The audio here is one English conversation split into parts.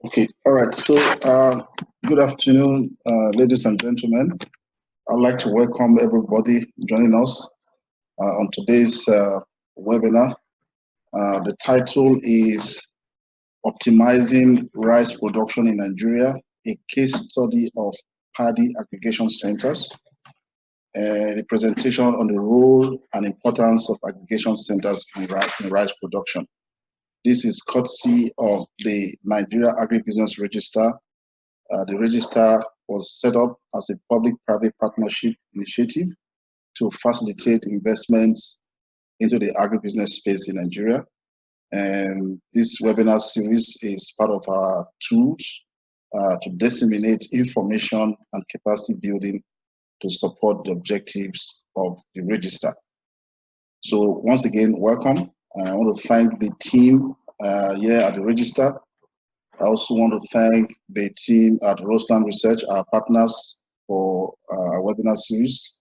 Okay, all right. So, good afternoon, ladies and gentlemen. I'd like to welcome everybody joining us on today's webinar. The title is Optimizing Rice Production in Nigeria, a case study of paddy aggregation centers, and a presentation on the role and importance of aggregation centers in rice production. This is courtesy of the Nigeria Agribusiness Register. The register was set up as a public-private partnership initiative to facilitate investments into the agribusiness space in Nigeria. And this webinar series is part of our tools to disseminate information and capacity building to support the objectives of the register. So once again, welcome. I want to thank the team here at the register. I also want to thank the team at Roland Research, our partners for our webinar series.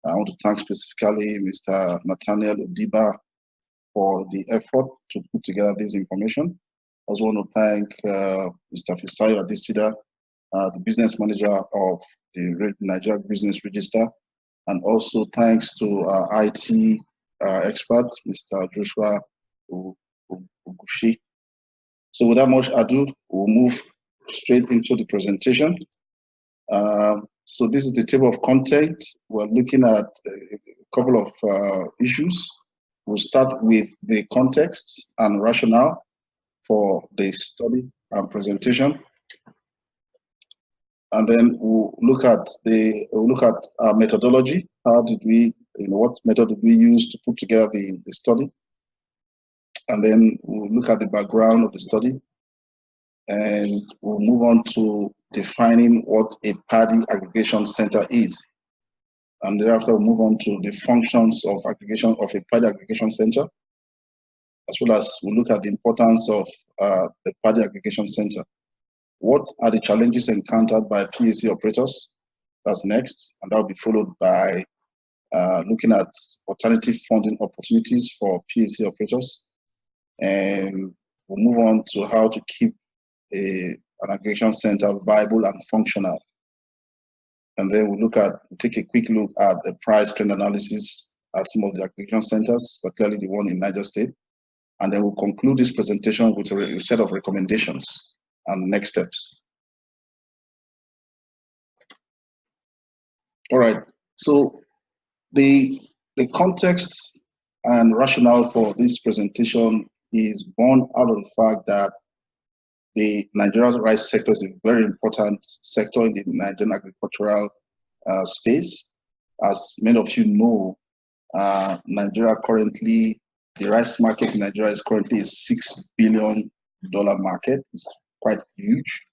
I want to thank specifically Mr. Nathaniel Odiba for the effort to put together this information. I also want to thank Mr. Fisayo Adesida, the business manager of the Nigeria Agribusiness Register, and also thanks to our IT expert, Mr. Joshua Ugushi. So without much ado, we'll move straight into the presentation. So this is the table of content. We're looking at a couple of issues. We'll start with the context and rationale for the study and presentation. And then we'll look at our methodology. How did we, what method did we use to put together the study? And then we'll look at the background of the study, and we'll move on to defining what a paddy aggregation center is. And thereafter, we'll move on to the functions of aggregation of a paddy aggregation center, as well as we'll look at the importance of the paddy aggregation center. What are the challenges encountered by PAC operators? That's next, and that will be followed by looking at alternative funding opportunities for PAC operators. And we'll move on to how to keep an aggregation center viable and functional. And then we'll take a quick look at the price trend analysis at some of the aggregation centers, particularly the one in Niger State. And then we'll conclude this presentation with a set of recommendations and next steps. All right, so the context and rationale for this presentation is born out of the fact that the Nigerian rice sector is a very important sector in the Nigerian agricultural space. As many of you know, Nigeria currently, the rice market in Nigeria is currently a $6 billion market. It's quite huge,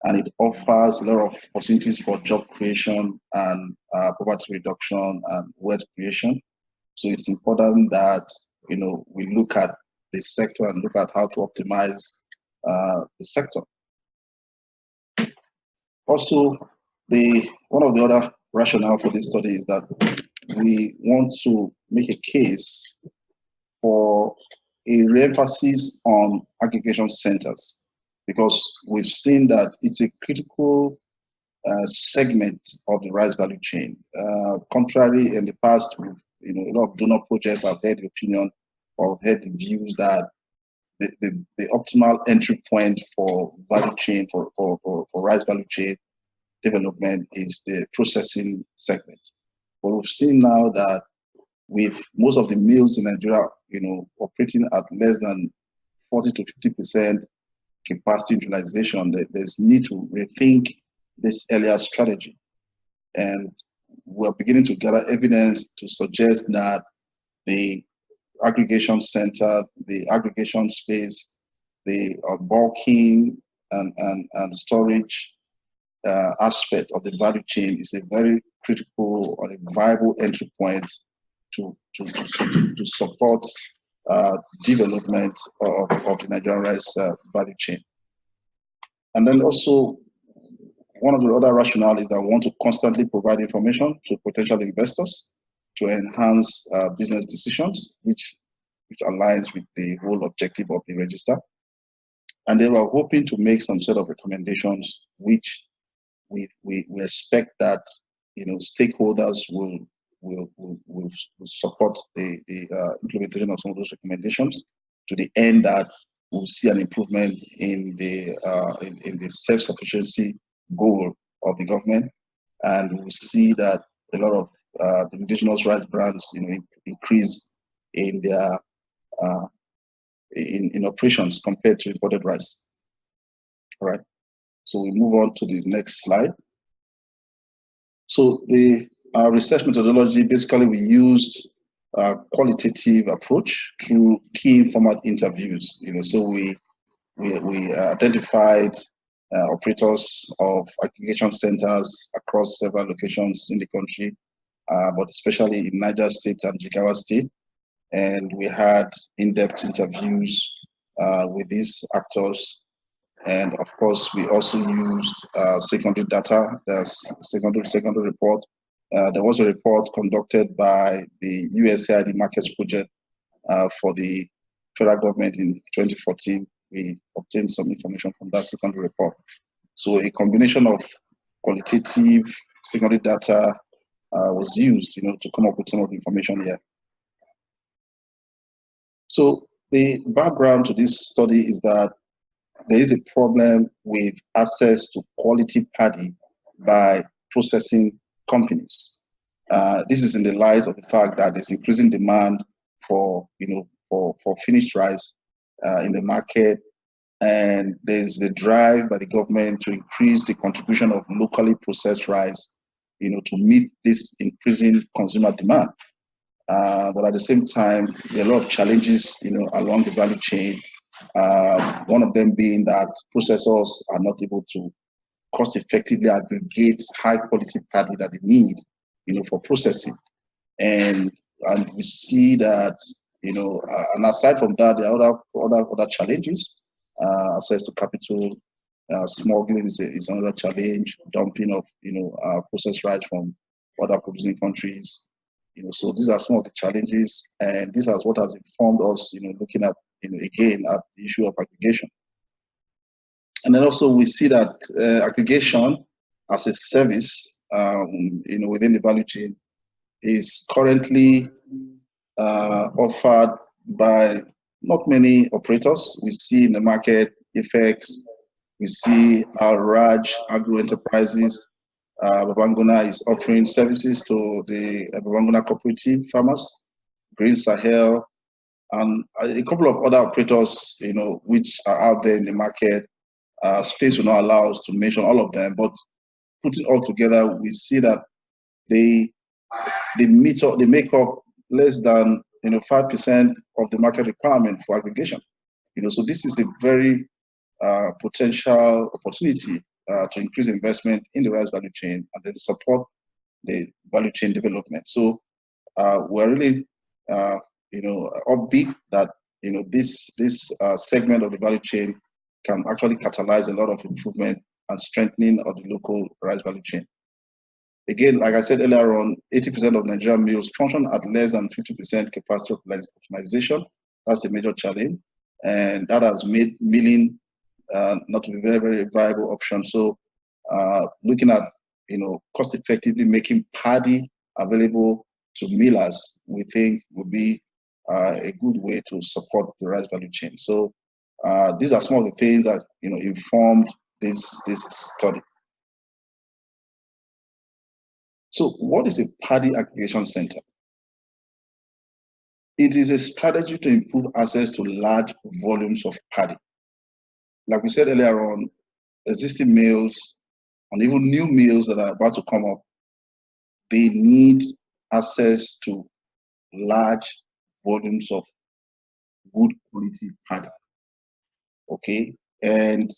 and it offers a lot of opportunities for job creation and poverty reduction and wealth creation. So it's important that we look at the sector and look at how to optimize the sector. Also, one of the other rationale for this study is that we want to make a case for a re-emphasis on aggregation centers, because we've seen that it's a critical segment of the rice value chain. Contrary in the past, a lot of donor projects have heard the opinion or heard the views that the optimal entry point for value chain, for rice value chain development is the processing segment. But we've seen now that with most of the mills in Nigeria, operating at less than 40 to 50% capacity utilization, there's need to rethink this earlier strategy. And we're beginning to gather evidence to suggest that the aggregation center, the aggregation space, the bulking and storage aspect of the value chain is a very critical or a viable entry point to support development of the Nigerian rice value chain. And then also, one of the other rationale is that we want to constantly provide information to potential investors to enhance business decisions, which aligns with the whole objective of the register. And they were hoping to make some sort of recommendations, which we expect that stakeholders will support the implementation of some of those recommendations, to the end that we'll see an improvement in the self-sufficiency goal of the government, and we'll see that a lot of the indigenous rice brands increase in their in operations compared to imported rice. All right. So we move on to the next slide. So the research methodology, basically we used a qualitative approach through key informal interviews. So we identified operators of aggregation centers across several locations in the country, but especially in Niger State and Jigawa State. And we had in-depth interviews with these actors. And of course, we also used secondary data, the secondary report. There was a report conducted by the USAID Markets Project for the federal government in 2014. We obtained some information from that secondary report. So a combination of qualitative secondary data was used, to come up with some of the information here. So the background to this study is that there is a problem with access to quality paddy by processing companies. This is in the light of the fact that there's increasing demand for finished rice in the market, and there's the drive by the government to increase the contribution of locally processed rice, to meet this increasing consumer demand. But at the same time, there are a lot of challenges, along the value chain. One of them being that processors are not able to cost effectively aggregate high quality paddy that they need, for processing. And we see that, and aside from that, there are other challenges. Access to capital, smuggling is another challenge, dumping of, processed rice from other producing countries. So these are some of the challenges, and this is what has informed us, looking at, again, at the issue of aggregation. And then also we see that aggregation as a service, within the value chain is currently offered by not many operators. We see in the market effects, we see our Raj Agro Enterprises. Babangona is offering services to the Babangona cooperative farmers, Green Sahel, and a couple of other operators, which are out there in the market. Space will not allow us to mention all of them, but putting all together, we see that they make up less than 5% of the market requirement for aggregation. So this is a very potential opportunity to increase investment in the rice value chain and then support the value chain development. So we're really upbeat that this segment of the value chain can actually catalyze a lot of improvement and strengthening of the local rice value chain. Again, like I said earlier on, 80% of Nigerian mills function at less than 50% capacity optimization. That's a major challenge, and that has made milling not to be very, very viable option. So looking at cost effectively making paddy available to millers, we think would be a good way to support the rice value chain. So these are some of the things that informed this study. So what is a paddy aggregation center? It is a strategy to improve access to large volumes of paddy. Like we said earlier on, existing mills and even new mills that are about to come up, they need access to large volumes of good quality paddy. Okay, and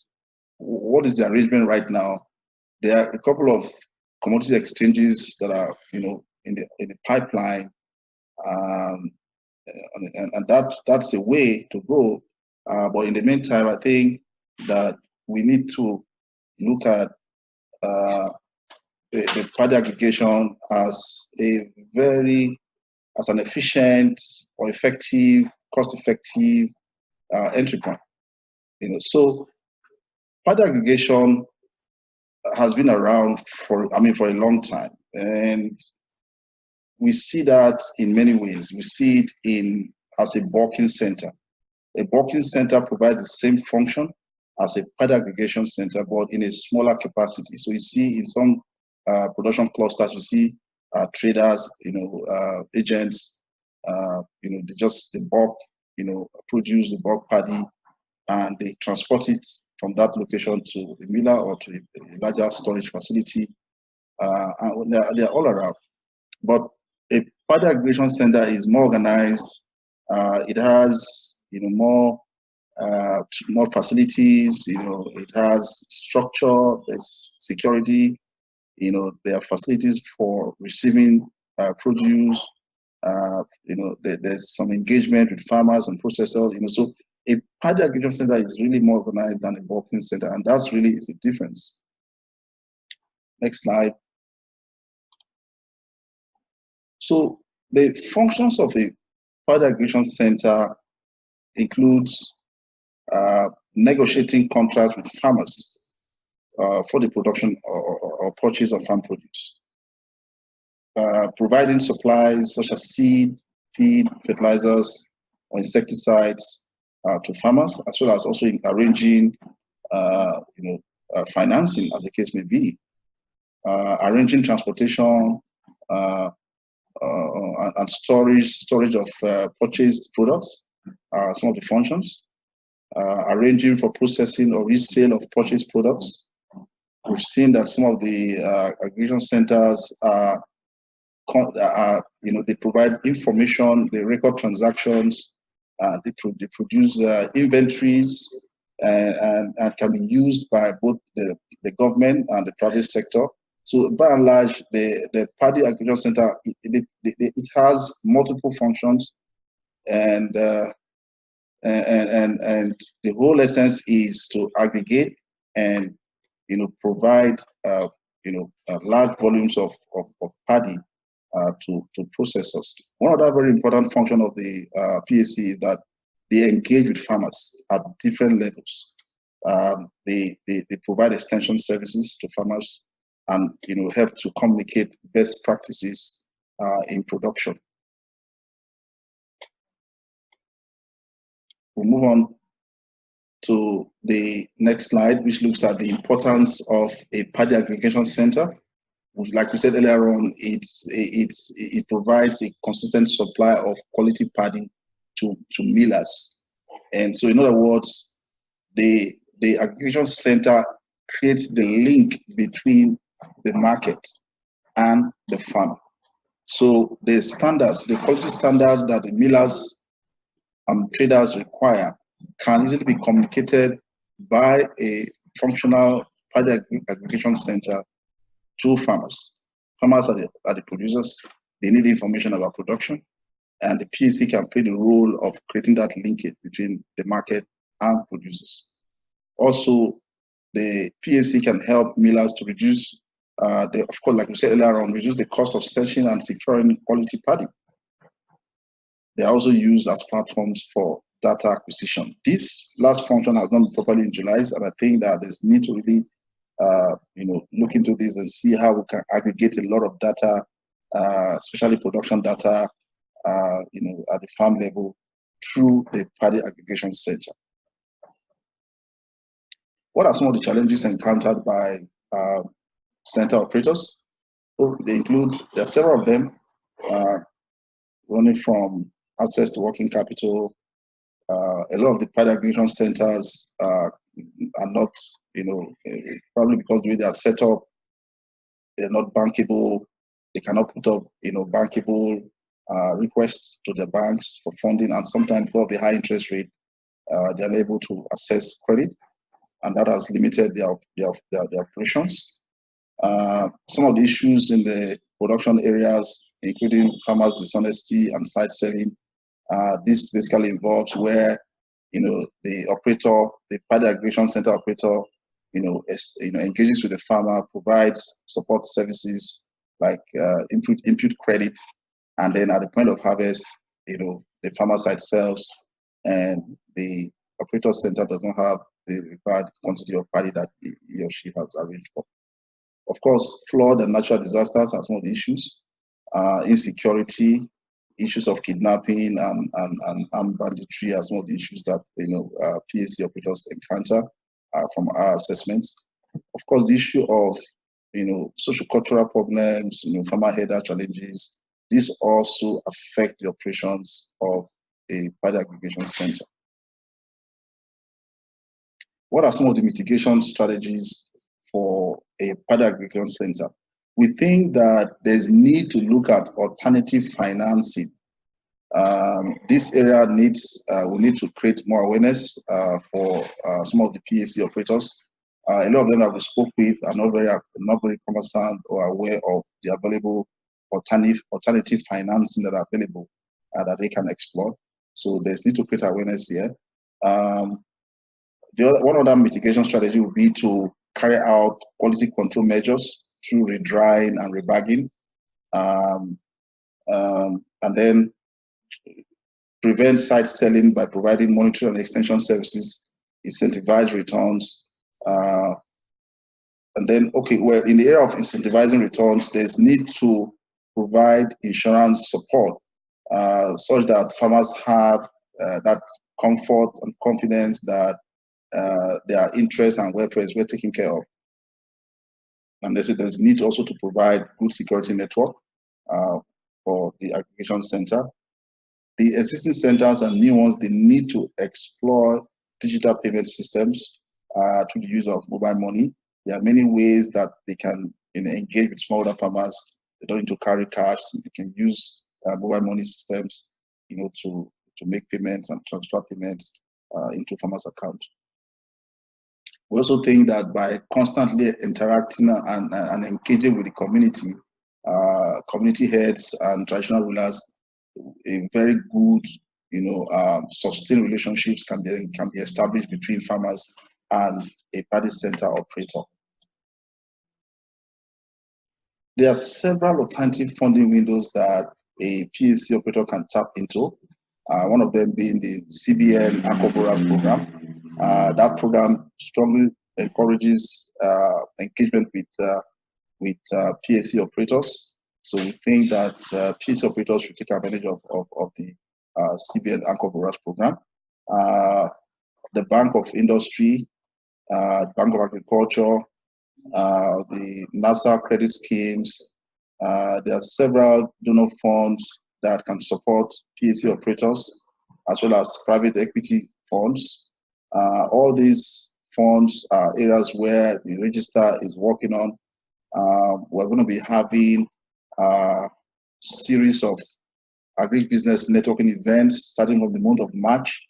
what is the arrangement right now? There are a couple of commodity exchanges that are in the pipeline, and that's a way to go. But in the meantime, I think that we need to look at the paddy aggregation as an efficient or effective, cost-effective entry point. So paddy aggregation has been around for a long time, and we see that in many ways. We see it as a bulking center. A bulking center provides the same function as a paddy aggregation center, but in a smaller capacity. So you see in some production clusters, you see traders, agents, they bulk, produce the bulk paddy, and they transport it from that location to the miller or to a larger storage facility. And they're all around. But a paddy aggregation center is more organized. It has more facilities. It has structure. There's security. There are facilities for receiving produce. There's some engagement with farmers and processors. So a paddy aggregation center is really more organized than a bulking center, and that's really is the difference. Next slide. So the functions of a paddy aggregation center includes negotiating contracts with farmers for the production or purchase of farm produce, providing supplies such as seed, feed, fertilizers, or insecticides to farmers, as well as also arranging, financing, as the case may be, arranging transportation and storage of purchased products, some of the functions, arranging for processing or resale of purchased products. We've seen that some of the aggregation centers they provide information, they record transactions, they produce inventories, and can be used by both the government and the private sector. So by and large, the paddy aggregation center, it has multiple functions, and the whole essence is to aggregate and provide large volumes of paddy to processors. One other very important function of the PAC is that they engage with farmers at different levels. They provide extension services to farmers and help to communicate best practices in production. We'll move on to the next slide, which looks at the importance of a paddy aggregation center. Like we said earlier on, it provides a consistent supply of quality paddy to millers. And so, in other words, the aggregation center creates the link between the market and the farmer. So the quality standards that the millers and traders require can easily be communicated by a functional paddy aggregation center to farmers. Farmers are the producers. They need information about production, and the PAC can play the role of creating that linkage between the market and producers. Also, the PAC can help millers to reduce, of course, like we said earlier on, reduce the cost of searching and securing quality paddy. They are also used as platforms for data acquisition. This last function has not been properly utilized, and I think that there's need to really look into this and see how we can aggregate a lot of data, especially production data, at the farm level through the paddy aggregation center. What are some of the challenges encountered by center operators? Well, there are several of them, running from access to working capital. A lot of the paddy aggregation centers are not, probably because the way they are set up, they're not bankable. They cannot put up, bankable requests to the banks for funding, and sometimes because of the high interest rate, they're unable to access credit, and that has limited their operations. Some of the issues in the production areas, including farmers' dishonesty and side selling, this basically involves where the operator, the paddy aggregation center operator, engages with the farmer, provides support services like input credit, and then at the point of harvest, the farmer side sells, and the operator center does not have the required quantity of paddy that he or she has arranged for. Of course, flood and natural disasters are some of the issues. Insecurity, issues of kidnapping and armed banditry are some of the issues that PSC operators encounter from our assessments. Of course, the issue of social-cultural problems, farmer header challenges, these also affect the operations of a paddy aggregation center. What are some of the mitigation strategies for a paddy aggregation center? We think that there's need to look at alternative financing. This area needs, we need to create more awareness for some of the PSC operators. A lot of them that we spoke with are not very concerned or aware of the available alternative financing that are available that they can explore. So there's need to create awareness here. One other mitigation strategy would be to carry out quality control measures through redrying and rebagging, and then prevent site selling by providing monitoring and extension services, incentivize returns, and then, well, in the area of incentivizing returns, there's need to provide insurance support such that farmers have that comfort and confidence that their interest and welfare is well taken care of. And there's need also to provide good security network for the aggregation center. The existing centers and new ones, they need to explore digital payment systems through the use of mobile money. There are many ways that they can engage with smallholder farmers. They don't need to carry cash. They can use mobile money systems, to make payments and transfer payments into farmers' accounts. We also think that by constantly interacting and engaging with the community, community heads and traditional rulers, a very good, sustained relationships can be established between farmers and a paddy center operator. There are several alternative funding windows that a PSC operator can tap into. One of them being the CBN Agribusiness program. That program strongly encourages engagement with PSC operators. So we think that PSC operators should take advantage of the CBN Agribusiness program. The Bank of Industry, Bank of Agriculture, the NASA credit schemes. There are several donor funds that can support PSC operators, as well as private equity funds. All these funds are areas where the register is working on. We're going to be having a series of agribusiness networking events starting from the month of March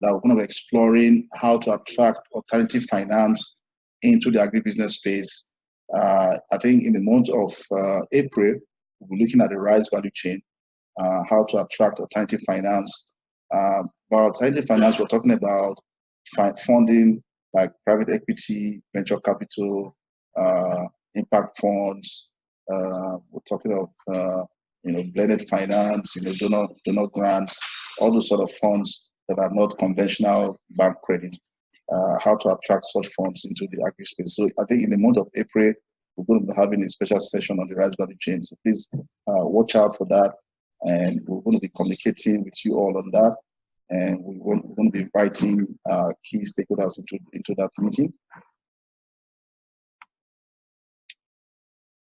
that we're going to be exploring how to attract alternative finance into the agribusiness space. I think in the month of April, we'll be looking at the rice value chain, how to attract alternative finance. By alternative finance, we're talking about funding like private equity, venture capital, impact funds. We're talking of blended finance, donor grants, all those sort of funds that are not conventional bank credit. How to attract such funds into the agri space. So I think in the month of April, we're going to be having a special session on the rice value chain. So please watch out for that, and we're going to be communicating with you all on that. And we're going to be inviting key stakeholders into that meeting.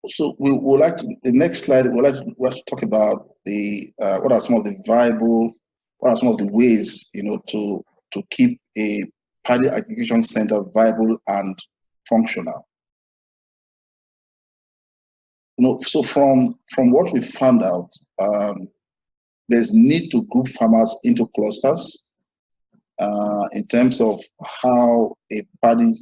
So we would like to, the next slide, we'd like to talk about what are some of the ways, to keep a paddy aggregation center viable and functional. So from what we found out, there's need to group farmers into clusters in terms of how a paddy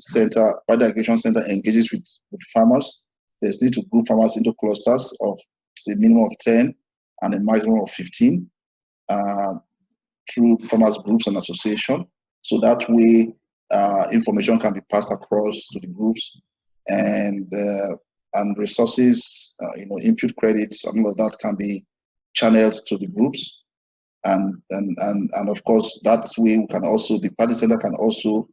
aggregation center engages with farmers. There's need to group farmers into clusters of, say, minimum of 10 and a maximum of 15 through farmers groups and association. So that way, information can be passed across to the groups, and resources, input credits, and all of that can be channeled to the groups, and of course that's way we can also, the paddy center can also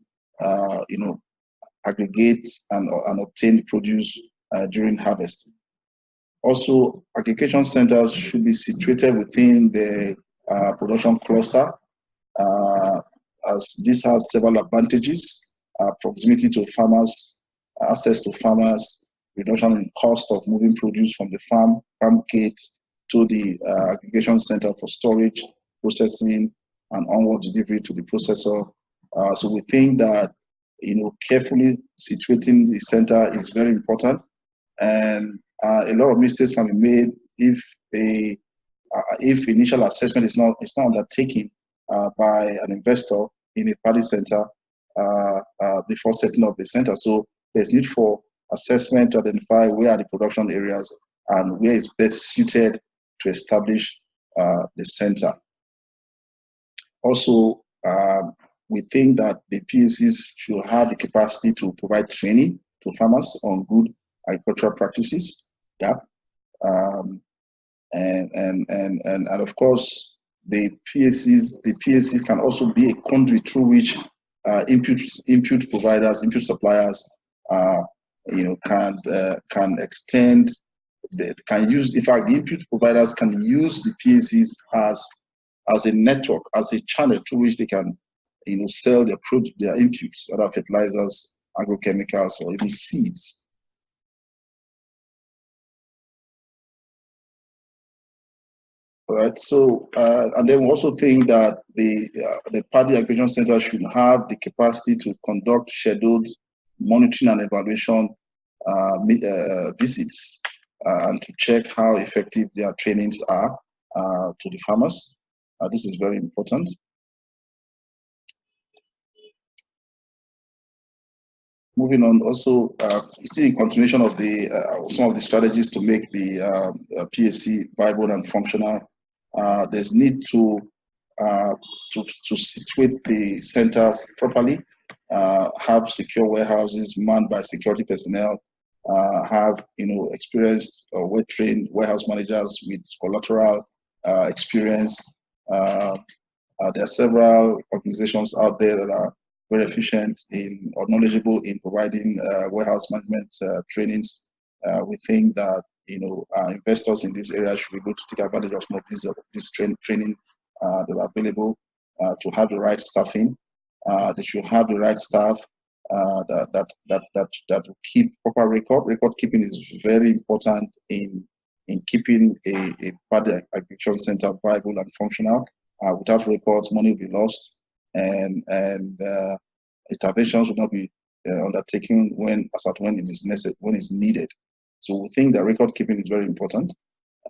aggregate and obtain produce during harvest. Also, aggregation centers should be situated within the production cluster, as this has several advantages: proximity to farmers, access to farmers, reduction in cost of moving produce from the farm gate to the aggregation center for storage, processing, and onward delivery to the processor. So we think that carefully situating the center is very important, and a lot of mistakes can be made if initial assessment is not undertaken by an investor in a paddy center before setting up the center. So there's need for assessment to identify where are the production areas and where is best suited to establish the center. Also, we think that the PACs should have the capacity to provide training to farmers on good agricultural practices. Yeah. And of course, the PACs can also be a conduit through which input providers, input suppliers, can extend, can use. In fact, the input providers can use the PACs as a network, as a channel through which they can, sell their inputs, other fertilizers, agrochemicals, or even seeds. All right. So, and then we also think that the paddy aggregation center should have the capacity to conduct scheduled monitoring and evaluation visits and to check how effective their trainings are to the farmers. This is very important. Moving on, also still in continuation of the some of the strategies to make the PAC viable and functional. There's need to situate the centers properly, have secure warehouses manned by security personnel, have experienced or well-trained warehouse managers with collateral experience. There are several organizations out there that are very efficient in or knowledgeable in providing warehouse management trainings. We think that investors in this area should be able to take advantage of some of this training that are available to have the right staffing. They should have the right staff that will keep proper record. Record keeping is very important in keeping a paddy aggregation center viable and functional. Without records, money will be lost, and interventions will not be undertaken when it is necessary, when it's needed. So we think that record keeping is very important,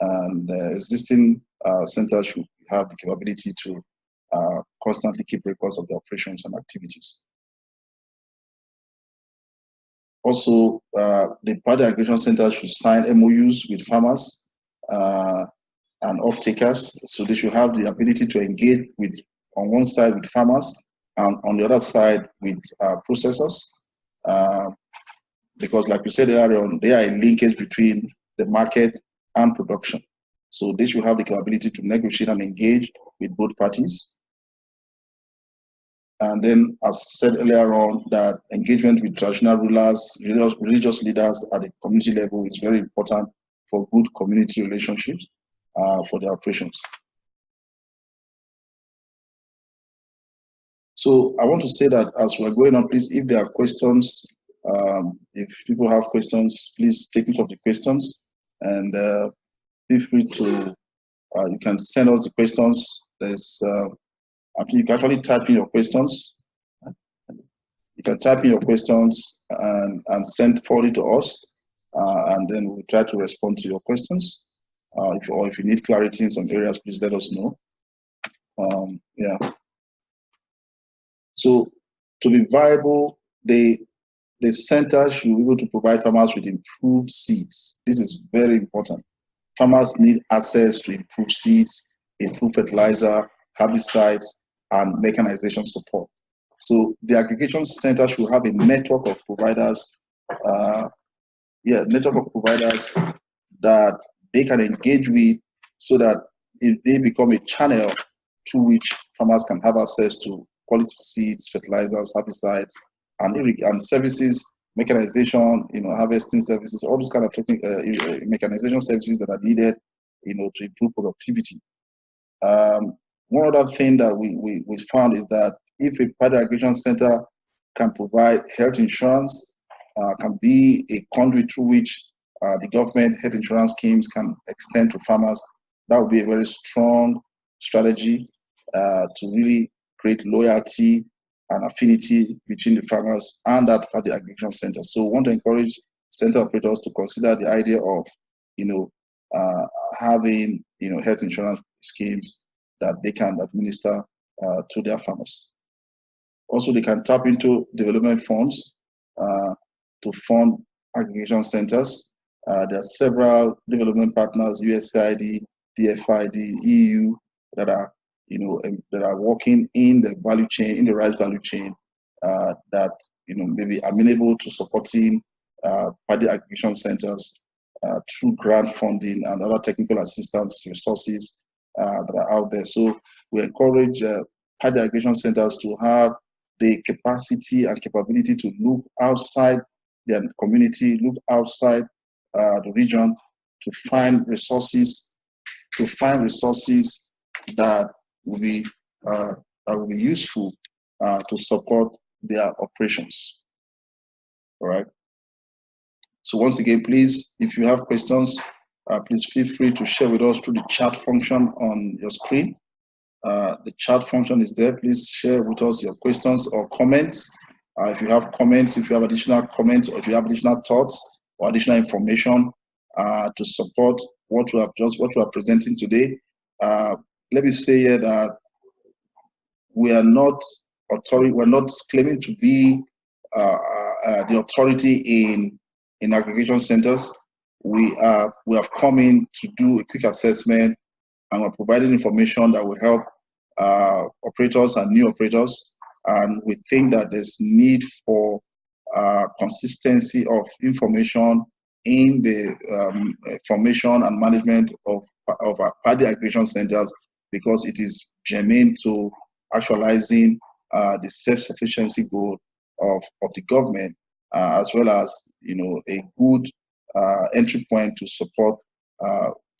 and existing centers should have the capability to constantly keep records of the operations and activities. Also, the paddy aggregation center should sign MOUs with farmers and off-takers, so they should have the ability to engage with, on one side with farmers and on the other side with processors, because like we said earlier on, they are a linkage between the market and production. So they should have the capability to negotiate and engage with both parties. And then, as said earlier on, that engagement with traditional rulers, religious leaders at the community level is very important for good community relationships for the operations. So I want to say that as we're going on, please, if there are questions, if people have questions, please take note of the questions, and feel free to, you can send us the questions. There's, I think you can actually type in your questions. You can type in your questions and forward it to us, and then we'll try to respond to your questions. If you need clarity in some areas, please let us know. Yeah. So to be viable, the center should be able to provide farmers with improved seeds. This is very important. Farmers need access to improved seeds, improved fertilizer, herbicides, and mechanization support. So the aggregation center should have a network of providers, that they can engage with, so that if they become a channel through which farmers can have access to quality seeds, fertilizers, herbicides, and services, mechanization, harvesting services, all those kind of mechanization services that are needed, to improve productivity. One other thing that we found is that if a paddy aggregation center can provide health insurance, can be a conduit through which the government health insurance schemes can extend to farmers, that would be a very strong strategy to really create loyalty and affinity between the farmers and that paddy aggregation center. So we want to encourage center operators to consider the idea of, having, health insurance schemes that they can administer to their farmers. Also, they can tap into development funds to fund aggregation centers. There are several development partners, USAID, DFID, EU, that are that are working in the value chain, in the rice value chain, that maybe amenable to supporting paddy aggregation centers through grant funding and other technical assistance resources that are out there. So we encourage paddy aggregation centers to have the capacity and capability to look outside their community, look outside the region, to find resources that will be useful to support their operations. All right. So once again, please, if you have questions, please feel free to share with us through the chat function on your screen. The chat function is there. Please share with us your questions or comments. If you have comments, if you have additional comments, or if you have additional thoughts or additional information to support what we are presenting today, let me say here that we are not authority. We're not claiming to be the authority in aggregation centers. We have come in to do a quick assessment, and we're providing information that will help operators and new operators. And we think that there's need for consistency of information in the formation and management of paddy aggregation centers, because it is germane to actualizing the self-sufficiency goal of the government, as well as a good entry point to support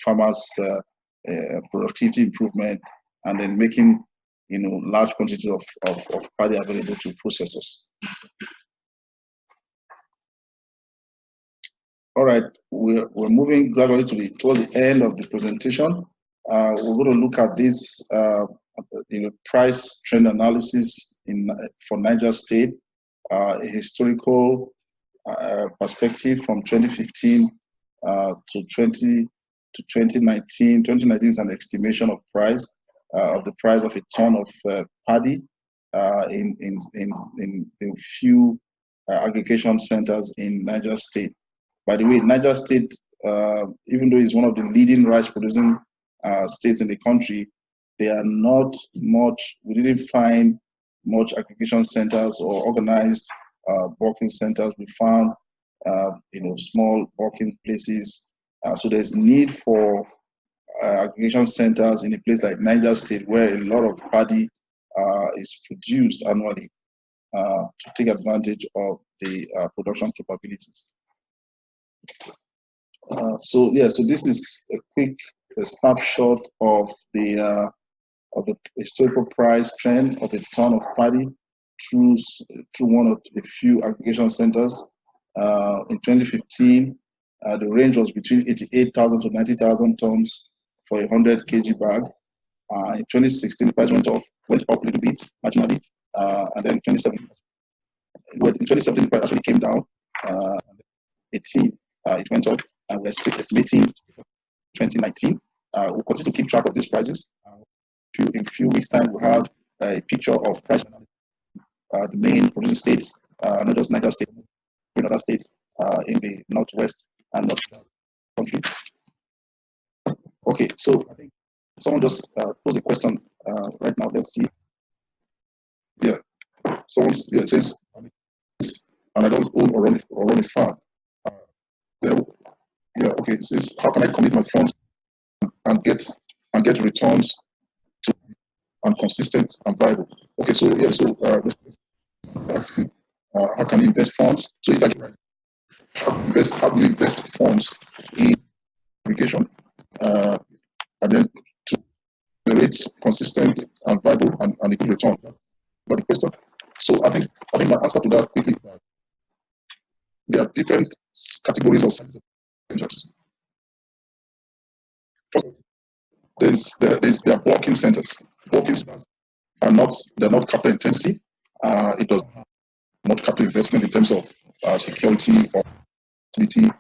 farmers' productivity improvement, and then making large quantities of paddy available to processors. All right, we're moving gradually towards the end of the presentation. We're going to look at this price trend analysis for Niger State, a historical perspective from 2015 to 2019. 2019 is an estimation of price of the price of a ton of paddy in a few aggregation centers in Niger State. By the way, Niger State, even though it's one of the leading rice producing states in the country, they are not much. We didn't find much aggregation centers or organized bulking centers. We found small bulking places. So there's need for aggregation centers in a place like Niger State, where a lot of paddy is produced annually, to take advantage of the production capabilities. So this is a quick snapshot of the historical price trend of a ton of paddy through one of the few aggregation centers. In 2015, the range was between 88,000 to 90,000 tons for a 100 kg bag. In 2016, the price went up a little bit, marginally, and then in 2017, the price actually came down. 18, it went up, and we're estimating 2019. We'll continue to keep track of these prices. In a few weeks' time, we'll have a picture of price, the main producing states, not just Niger State, but other states in the northwest and north country. Okay, so I think someone just posed a question right now. Let's see. Yeah, someone says, and I don't own or run a farm. Yeah, okay. It says, how can I commit my funds and get returns and consistent and viable? Okay, so yeah, so how can you invest funds? So if I can how do you invest funds in aggregation, and then to generate consistent and viable and a good return? But the question. So I think my answer to that quickly, there are different categories of centers. There are bulking centers. Bulking centers are not capital intensive. It does not capital investment in terms of security or facility